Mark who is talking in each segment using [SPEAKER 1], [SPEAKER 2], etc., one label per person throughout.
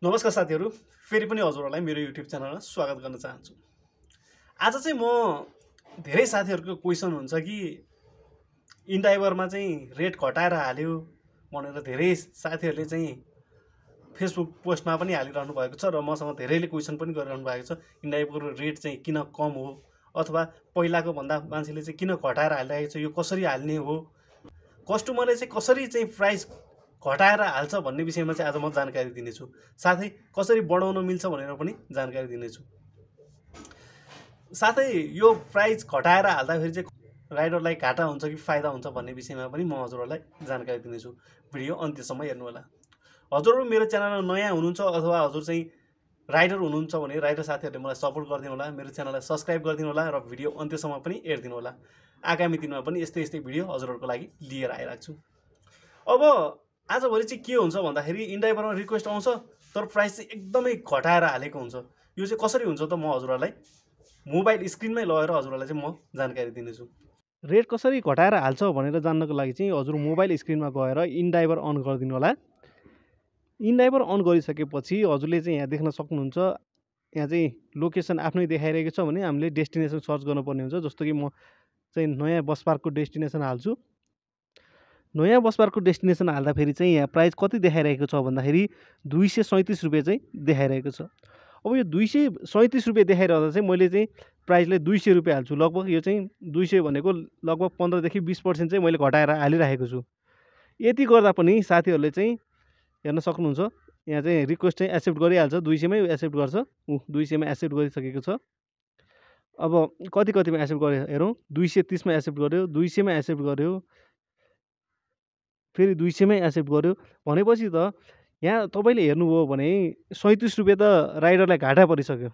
[SPEAKER 1] नमस्कार साथीहरु, फेरि पनि हजुरहरुलाई मेरो YouTube च्यानलमा स्वागत गर्न चाहन्छु। आज चाहिँ म धेरै साथीहरुको क्वेशन हुन्छ कि inDriverमा चाहिँ रेट घटाएर हाल्यो भनेर धेरै साथीहरुले चाहिँ फेसबुक पोस्टमा पनि हालिरहनु भएको छ र मसँग धेरैले क्वेशन पनि गरिरहनु भएको छ। inDriverको रेट चाहिँ किन कम हो अथवा पहिलाको भन्दा मान्छेले चाहिँ किन घटाएर हालिरहेको छ, यो कसरी हाल्ने हो, कस्टमरले चाहिँ कसरी चाहिँ प्राइस घटाएर हाल्छ भन्ने विषयमा चाहिँ आज म जानकारी दिनेछु। साथै कसरी बढाउन मिल्छ भनेर पनि जानकारी दिनेछु। साथै यो प्राइस घटाएर हाल्दाखेरि चाहिँ राइडरलाई घाटा हुन्छ कि फाइदा हुन्छ भन्ने विषयमा पनि म हजुरहरुलाई जानकारी दिनेछु। भिडियो अन्त्यसम्म हेर्नु होला। हजुरहरु मेरो च्यानलमा नयाँ हुनुहुन्छ अथवा हजुर चाहिँ राइडर हुनुहुन्छ भने राइडर साथीहरुले मलाई सपोर्ट गरिदिनु होला, मेरो च्यानललाई सब्स्क्राइब गरिदिनु होला र भिडियो अन्त्यसम्म पनि हेर्दिनु होला। आगामी दिनमा पनि यस्तै भिडियो हजुरहरुको लागि लिएर आइराख्छु छु। अब आजभोलि चाहिँ के हुन्छ भन्दाखेरि inDriverमा रिक्वेस्ट आउँछ तर प्राइस चाहिँ एकदमै घटाएर हालेको हुन्छ। यो चाहिँ कसरी हुन्छ त म हजुरहरुलाई मोबाइल स्क्रिनमै लगेर हजुरहरुलाई चाहिँ म जानकारी दिनेछु। रेट कसरी घटाएर हाल्छ भनेर जान्नको लागि चाहिँ हजुर मोबाइल स्क्रिनमा गएर inDriver अन गरिदिनु होला। inDriver अन गरिसकेपछि हजुरले चाहिँ यहाँ देख्न सक्नुहुन्छ, यहाँ चाहिँ लोकेसन आफ्नै देखाइरहेको छ भने हामीले डेस्टिनेसन सर्च गर्नुपर्ने हुन्छ। जस्तो कि म चाहिँ नयाँ बस पार्कको डेस्टिनेसन हाल्छु। नयाँ बस पार्कको डेस्टिनेसन हाल्दाखेरि चाहिँ यहाँ प्राइस कति देखाइरहेको छ भन्दाखेरि 237 रुपैयाँ चाहिँ देखाइरहेको छ। अब यो 237 रुपैयाँ देखाइरहँदा चाहिँ मैले चाहिँ प्राइसलाई 200 रुपैयाँ हाल्छु। लगभग यो चाहिँ 200 भनेको लगभग 15 देखि 20% चाहिँ मैले घटाएर हालिरहेको छु। यति गर्दा पनि साथीहरुले चाहिँ हेर्न सक्नुहुन्छ, यहाँ चाहिँ रिक्वेस्ट चाहिँ एक्सेप्ट गरिहाल्छ। 200 मै एक्सेप्ट गर्छ। 200 मा एक्सेप्ट गरिसकेको छ। अब कतिमा एक्सेप्ट गर्यो हेरौँ। 230 मा एक्सेप्ट गर्यो, 200 मा एक्सेप्ट गर्यो, फेरि 200 मै एक्सेप्ट गर्यो। भनेपछि त यहाँ तपाईले हेर्नुभयो भने 37 रुपैयाँ त राइडरलाई घाटा परिसक्यो।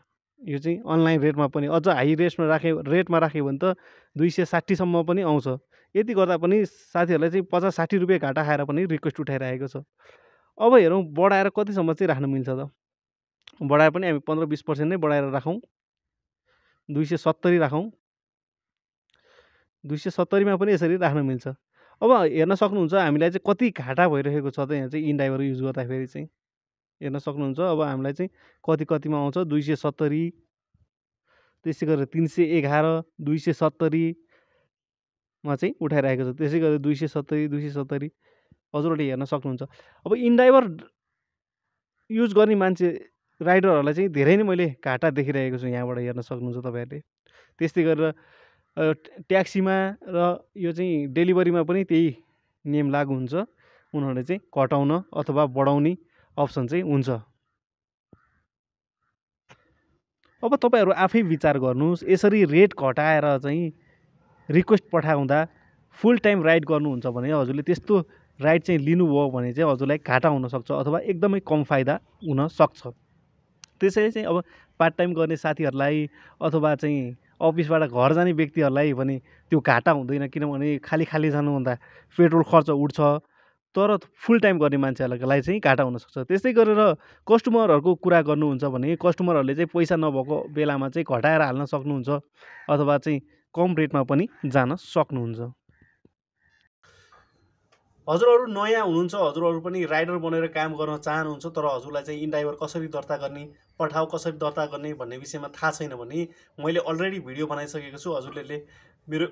[SPEAKER 1] यो चाहिँ अनलाइन रेटमा पनि अझ हाई रेटमा राख्यो भने त 260 सम्म पनि आउँछ। यति गर्दा पनि साथीहरुलाई चाहिँ 50-60 रुपैयाँ घाटा खाएर पनि रिक्वेस्ट उठाइरहेको छ। अब हेरौँ बढाएर कतिसम्म चाहिँ राख्न मिल्छ त। बढाएर पनि हामी 15-20% नै बढाएर राखौँ। 270 राखौँ। 270 मा पनि यसरी राख्न मिल्छ। अब हेर्न सक्नुहुन्छ हामीलाई चाहिँ कति घाटा भइरहेको छ त यहाँ चाहिँ inDriver युज गर्दाखेरि चाहिँ हेर्न सक्नुहुन्छ। अब हामीलाई चाहिँ कतिमा आउँछ 270, त्यसै गरेर 311, 270 मा चाहिँ उठाइरहेको छ। त्यसै गरेर 270 हजुरहरुले हेर्न सक्नुहुन्छ। अब inDriver युज गर्ने मान्छे राइडरहरुलाई चाहिँ धेरै नै मैले घाटा देखिरहेको छु। यहाँबाट हेर्न सक्नुहुन्छ तपाईहरुले। त्यस्तै गरेर ट्याक्सीमा र यो चाहिँ डेलिभरीमा पनि त्यही नियम लागू हुन्छ। उनीहरूले चाहिँ घटाउन अथवा बढाउने अप्सन चाहिँ हुन्छ। अब तपाईहरु आफै विचार गर्नुस्, यसरी रेट घटाएर चाहिँ रिक्वेस्ट पठाउँदा फुल टाइम राइड गर्नुहुन्छ भने हजुरले त्यस्तो राइड चाहिँ लिनुभयो भने चाहिँ हजुरलाई घाटा हुन सक्छ अथवा एकदमै कम फाइदा हुन सक्छ। त्यसैले चाहिँ अब पार्ट टाइम गर्ने साथीहरुलाई अथवा चाहिँ अफिसबाट घर जाने व्यक्तिहरुलाई भने त्यो घाटा हुँदैन, किनभने खाली जानुभन्दा पेट्रोल खर्च उठ्छ। तर फुल टाइम गर्ने मान्छेहरुलाई चाहिँ घाटा हुन सक्छ। त्यस्तै गरेर कस्टमरहरुको कुरा गर्नुहुन्छ भने कस्टमरहरुले चाहिँ पैसा नभएको बेलामा चाहिँ घटाएर हाल्न सक्नुहुन्छ अथवा चाहिँ कम रेटमा पनि जान सक्नुहुन्छ। हजुरहरु नयाँ हुनुहुन्छ, हजुरहरु पनि राइडर बनेर काम गर्न चाहनुहुन्छ तर हजुरलाई चाहिँ inDriver कसरी दर्ता गर्ने, पठाउ कसरी दर्ता गर्ने भन्ने विषयमा थाहा छैन भने मैले अलरेडी भिडियो बनाइसकेको छु। हजुरले मेरो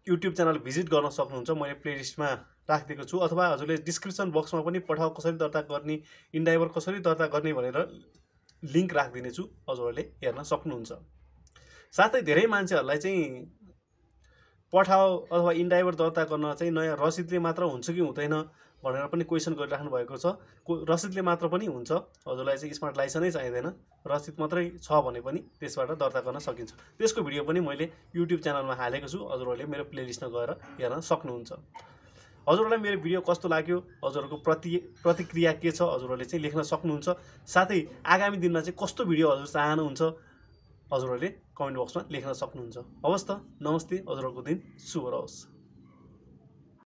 [SPEAKER 1] YouTube च्यानल भिजिट गर्न सक्नुहुन्छ। मैले प्लेलिस्टमा राखिदिएको छु अथवा हजुरले डिस्क्रिप्सन बक्समा पनि पठाउ कसरी दर्ता गर्ने, inDriver कसरी दर्ता गर्ने भनेर लिंक राखिदिने छु। हजुरहरुले हेर्न सक्नुहुन्छ। साथै धेरै मान्छेहरुलाई चाहिँ पठाउ अथवा inDriver दर्ता गर्न चाहिँ नयाँ रसिदले मात्र हुन्छ कि हुँदैन भनेर पनि क्वेशन गरिराख्नु भएको छ। रसिदले मात्र पनि हुन्छ। हजुरलाई चाहिँ स्मार्ट लाइसेन्सै चाहिँदैन, रसिद मात्रै छ भने पनि त्यसबाट दर्ता गर्न सकिन्छ। त्यसको भिडियो पनि मैले YouTube च्यानलमा हालेको छु। हजुरहरुले मेरो प्लेलिस्टमा गएर हेर्न सक्नुहुन्छ। हजुरहरुलाई मेरो भिडियो कस्तो लाग्यो, हजुरहरुको प्रतिक्रिया के छ हजुरहरुले चाहिँ लेख्न सक्नुहुन्छ। साथै आगामी दिनमा चाहिँ कस्तो भिडियो हजुर चाहनुहुन्छ हजुरहरुले कमेन्ट बक्समा लेख्न सक्नुहुन्छ। हवस् त, नमस्ते, हजुरहरुको दिन शुभ रहोस्।